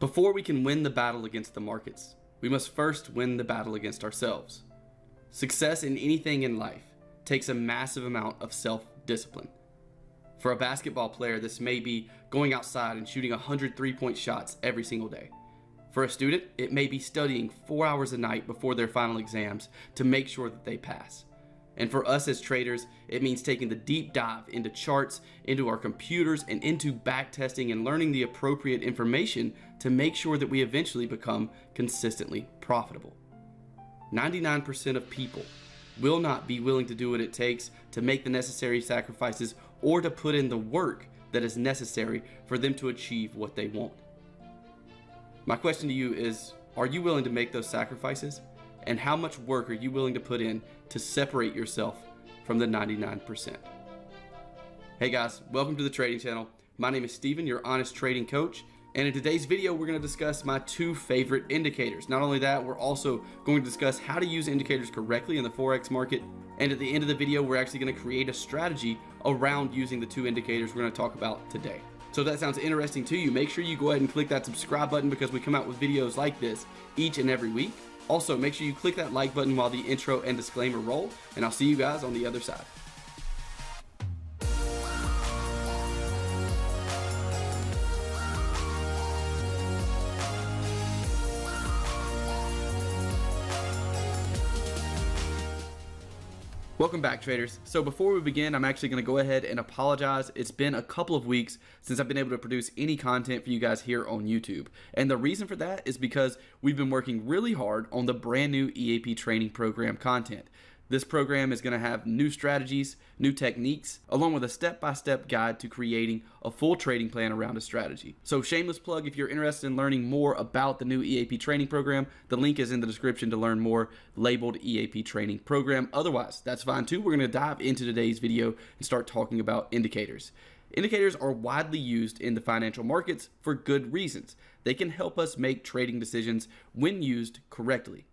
Before we can win the battle against the markets, we must first win the battle against ourselves. Success in anything in life takes a massive amount of self-discipline. For a basketball player, this may be going outside and shooting 100 three-point shots every single day. For a student, it may be studying 4 hours a night before their final exams to make sure that they pass. And for us as traders, it means taking the deep dive into charts, into our computers, and into backtesting and learning the appropriate information to make sure that we eventually become consistently profitable. 99% of people will not be willing to do what it takes to make the necessary sacrifices or to put in the work that is necessary for them to achieve what they want. My question to you is, are you willing to make those sacrifices? And how much work are you willing to put in to separate yourself from the 99%? Hey guys, welcome to the Trading Channel. My name is Steven, your honest trading coach. And in today's video, we're going to discuss my two favorite indicators. Not only that, we're also going to discuss how to use indicators correctly in the Forex market. And at the end of the video, we're actually going to create a strategy around using the two indicators we're going to talk about today. So if that sounds interesting to you, make sure you go ahead and click that subscribe button because we come out with videos like this each and every week. Also, make sure you click that like button while the intro and disclaimer roll, and I'll see you guys on the other side. Welcome back, traders. So before we begin, I'm actually going to go ahead and apologize. It's been a couple of weeks since I've been able to produce any content for you guys here on YouTube. And the reason for that is because we've been working really hard on the brand new EAP training program content. This program is going to have new strategies, new techniques, along with a step-by-step guide to creating a full trading plan around a strategy. So shameless plug, if you're interested in learning more about the new EAP training program, the link is in the description to learn more, labeled EAP training program. Otherwise, that's fine too. We're going to dive into today's video and start talking about indicators. Indicators are widely used in the financial markets for good reasons. They can help us make trading decisions when used correctly.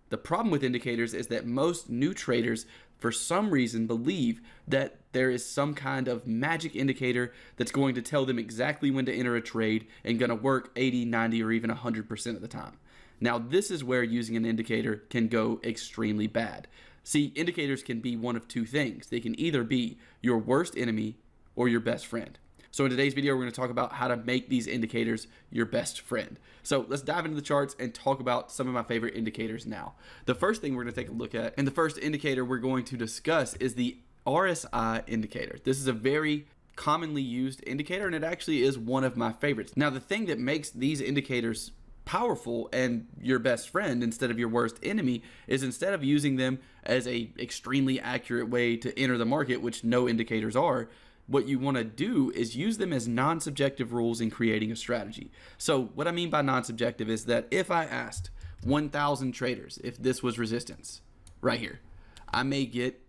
The problem with indicators is that most new traders, for some reason, believe that there is some kind of magic indicator that's going to tell them exactly when to enter a trade and going to work 80, 90, or even 100% of the time. Now, this is where using an indicator can go extremely bad. See, indicators can be one of two things. They can either be your worst enemy or your best friend. So in today's video, we're going to talk about how to make these indicators your best friend. So let's dive into the charts and talk about some of my favorite indicators now. The first thing we're going to take a look at, and the first indicator we're going to discuss, is the RSI indicator. This is a very commonly used indicator, and it actually is one of my favorites. Now, the thing that makes these indicators powerful and your best friend instead of your worst enemy is instead of using them as a extremely accurate way to enter the market, which no indicators are, what you want to do is use them as non-subjective rules in creating a strategy. So what I mean by non-subjective is that if I asked 1,000 traders if this was resistance right here, I may get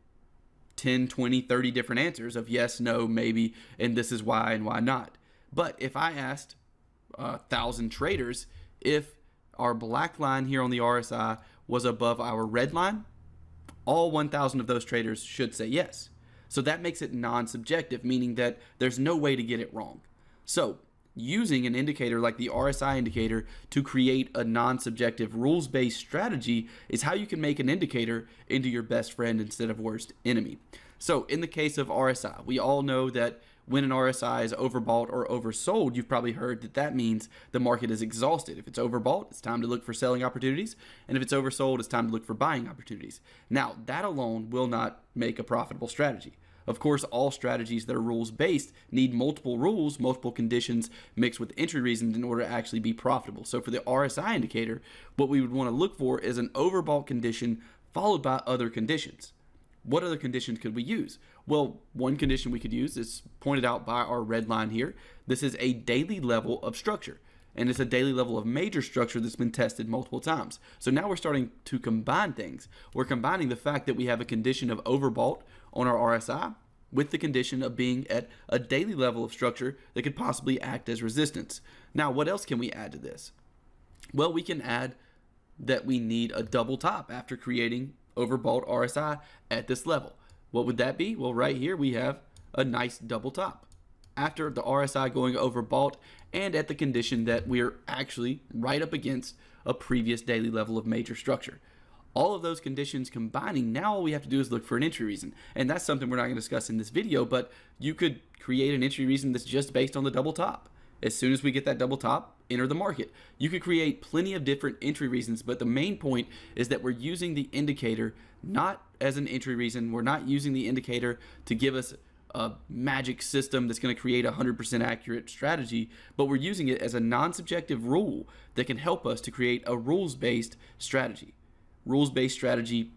10, 20, 30 different answers of yes, no, maybe, and this is why and why not. But if I asked 1,000 traders if our black line here on the RSI was above our red line, all 1,000 of those traders should say yes. So that makes it non-subjective, meaning that there's no way to get it wrong. So using an indicator like the RSI indicator to create a non-subjective rules-based strategy is how you can make an indicator into your best friend instead of worst enemy. So in the case of RSI, we all know that when an RSI is overbought or oversold, you've probably heard that that means the market is exhausted. If it's overbought, it's time to look for selling opportunities. And if it's oversold, it's time to look for buying opportunities. Now, that alone will not make a profitable strategy. Of course, all strategies that are rules-based need multiple rules, multiple conditions mixed with entry reasons in order to actually be profitable. So for the RSI indicator, what we would want to look for is an overbought condition followed by other conditions. What other conditions could we use? Well, one condition we could use is pointed out by our red line here. This is a daily level of structure, and it's a daily level of major structure that's been tested multiple times. So now we're starting to combine things. We're combining the fact that we have a condition of overbought on our RSI with the condition of being at a daily level of structure that could possibly act as resistance. Now, what else can we add to this? Well, we can add that we need a double top after creating overbought RSI at this level. What would that be? Well, right here we have a nice double top. after the RSI going overbought, and at the condition that we're actually right up against a previous daily level of major structure. All of those conditions combining, now all we have to do is look for an entry reason. And that's something we're not going to discuss in this video, but you could create an entry reason that's just based on the double top. As soon as we get that double top, enter the market. You could create plenty of different entry reasons, but the main point is that we're using the indicator not as an entry reason. We're not using the indicator to give us a magic system that's going to create a 100% accurate strategy, but we're using it as a non-subjective rule that can help us to create a rules-based strategy. Rules-based strategy,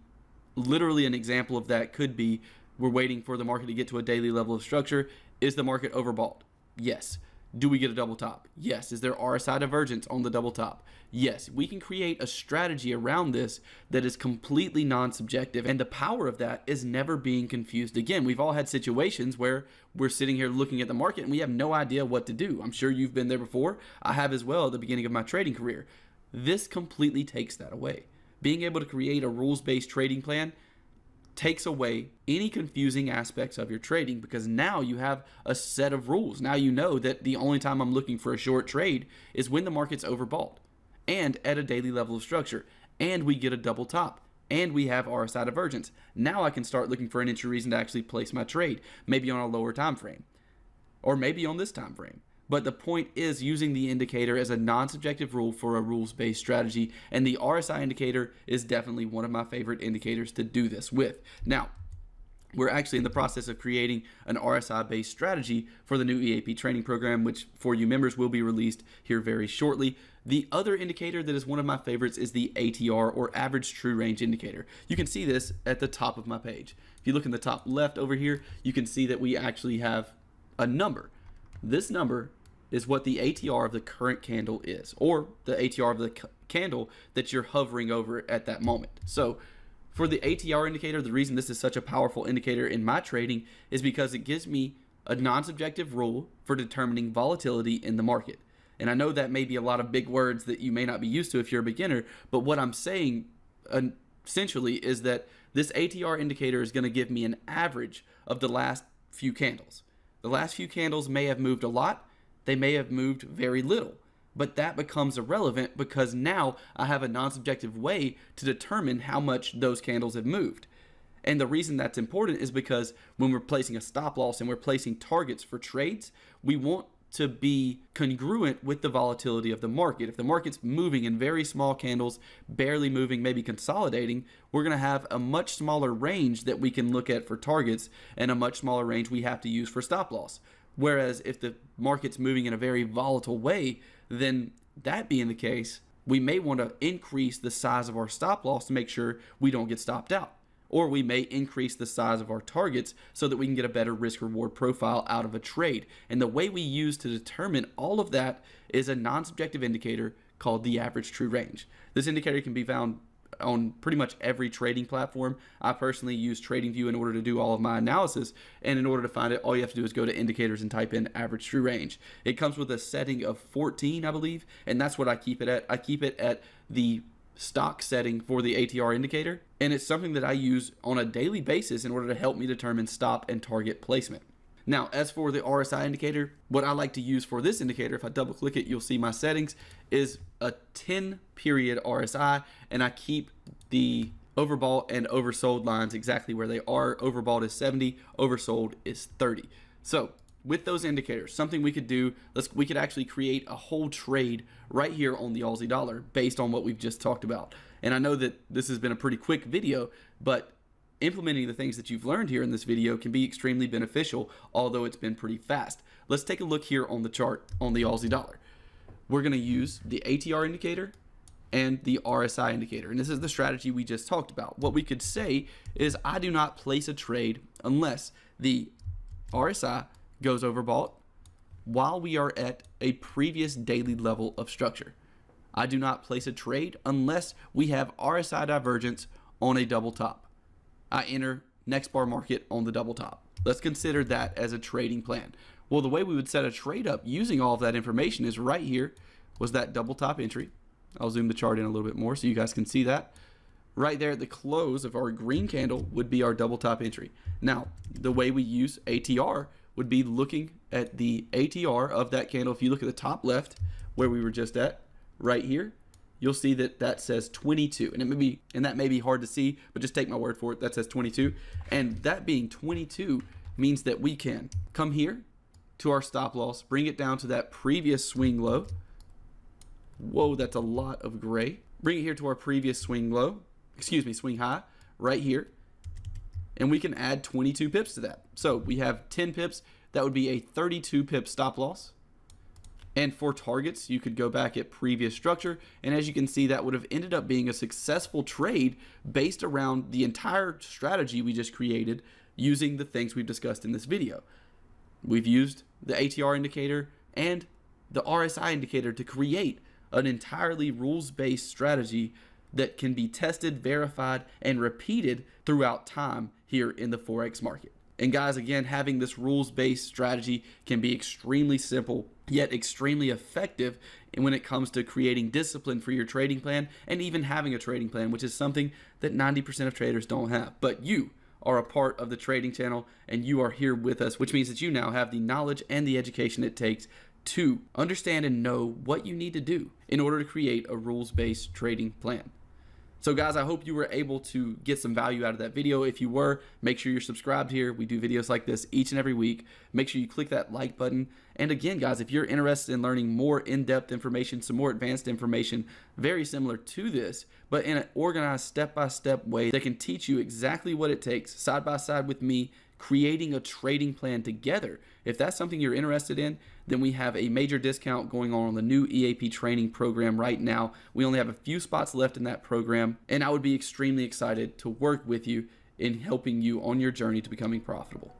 literally an example of that could be we're waiting for the market to get to a daily level of structure. Is the market overbought? Yes. Do we get a double top? Yes. Is there RSI divergence on the double top? Yes. We can create a strategy around this that is completely non-subjective, and the power of that is never being confused again. We've all had situations where we're sitting here looking at the market and we have no idea what to do. I'm sure you've been there before. I have as well at the beginning of my trading career. This completely takes that away. Being able to create a rules-based trading plan takes away any confusing aspects of your trading, because now you have a set of rules. Now you know that the only time I'm looking for a short trade is when the market's overbought and at a daily level of structure, and we get a double top, and we have RSI divergence. Now I can start looking for an entry reason to actually place my trade, maybe on a lower time frame, or maybe on this time frame. But the point is using the indicator as a non-subjective rule for a rules-based strategy, and the RSI indicator is definitely one of my favorite indicators to do this with. Now, we're actually in the process of creating an RSI-based strategy for the new EAP training program, which for you members will be released here very shortly. The other indicator that is one of my favorites is the ATR, or average true range indicator. You can see this at the top of my page. If you look in the top left over here, you can see that we actually have a number. This number is what the ATR of the current candle is, or the ATR of the candle that you're hovering over at that moment. So for the ATR indicator, the reason this is such a powerful indicator in my trading is because it gives me a non-subjective rule for determining volatility in the market. And I know that may be a lot of big words that you may not be used to if you're a beginner, but what I'm saying essentially is that this ATR indicator is going to give me an average of the last few candles. The last few candles may have moved a lot, they may have moved very little, but that becomes irrelevant because now I have a non-subjective way to determine how much those candles have moved. And the reason that's important is because when we're placing a stop loss and we're placing targets for trades, we want to be congruent with the volatility of the market. If the market's moving in very small candles, barely moving, maybe consolidating, we're going to have a much smaller range that we can look at for targets and a much smaller range we have to use for stop loss. Whereas if the market's moving in a very volatile way, then that being the case, we may want to increase the size of our stop loss to make sure we don't get stopped out. Or we may increase the size of our targets so that we can get a better risk reward profile out of a trade. And the way we use to determine all of that is a non-subjective indicator called the average true range. This indicator can be found on pretty much every trading platform. I personally use TradingView in order to do all of my analysis, and in order to find it, all you have to do is go to indicators and type in average true range. It comes with a setting of 14, I believe, and that's what I keep it at. I keep it at the stock setting for the ATR indicator, and it's something that I use on a daily basis in order to help me determine stop and target placement. Now, as for the RSI indicator, what I like to use for this indicator, if I double click it, you'll see my settings, is a 10 period RSI, and I keep the overbought and oversold lines exactly where they are. Overbought is 70, oversold is 30. So with those indicators, something we could do, we could actually create a whole trade right here on the Aussie dollar based on what we've just talked about. And I know that this has been a pretty quick video, but implementing the things that you've learned here in this video can be extremely beneficial, although it's been pretty fast. Let's take a look here on the chart on the Aussie dollar. We're going to use the ATR indicator and the RSI indicator, and this is the strategy we just talked about. What we could say is I do not place a trade unless the RSI goes overbought while we are at a previous daily level of structure. I do not place a trade unless we have RSI divergence on a double top. I enter next bar market on the double top. Let's consider that as a trading plan. Well, the way we would set a trade up using all of that information is right here was that double top entry. I'll zoom the chart in a little bit more so you guys can see that. Right there at the close of our green candle would be our double top entry. Now, the way we use ATR would be looking at the ATR of that candle. If you look at the top left where we were just at right here, you'll see that that says 22, and that may be hard to see, but just take my word for it. That says 22, and that being 22 means that we can come here to our stop loss, bring it down to that previous swing low. Whoa, that's a lot of gray. Bring it here to our previous swing high right here, and we can add 22 pips to that. So we have 10 pips. That would be a 32 pip stop loss. And for targets, you could go back at previous structure, and as you can see, that would have ended up being a successful trade based around the entire strategy we just created using the things we've discussed in this video. We've used the ATR indicator and the RSI indicator to create an entirely rules-based strategy that can be tested, verified, and repeated throughout time here in the Forex market. And guys, again, having this rules-based strategy can be extremely simple, yet extremely effective when it comes to creating discipline for your trading plan and even having a trading plan, which is something that 90% of traders don't have. But you are a part of the trading channel, and you are here with us, which means that you now have the knowledge and the education it takes to understand and know what you need to do in order to create a rules-based trading plan. So guys, I hope you were able to get some value out of that video. If you were, make sure you're subscribed here. We do videos like this each and every week. Make sure you click that like button. And again, guys, if you're interested in learning more in-depth information, some more advanced information, very similar to this, but in an organized step-by-step way that can teach you exactly what it takes, side by side with me, creating a trading plan together. If that's something you're interested in, then we have a major discount going on the new EAP training program right now. We only have a few spots left in that program, and I would be extremely excited to work with you in helping you on your journey to becoming profitable.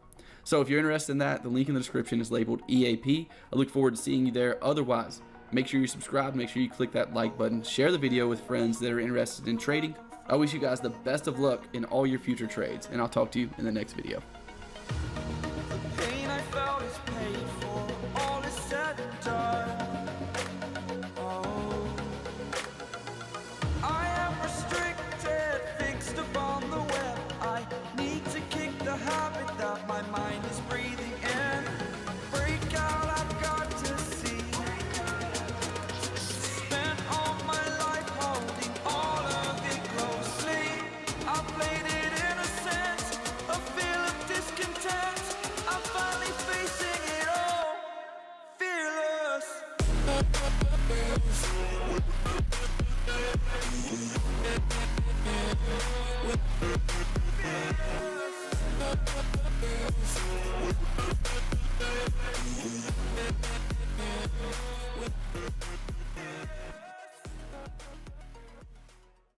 So if you're interested in that, the link in the description is labeled EAP. I look forward to seeing you there. Otherwise, make sure you subscribe, make sure you click that like button, share the video with friends that are interested in trading. I wish you guys the best of luck in all your future trades, and I'll talk to you in the next video.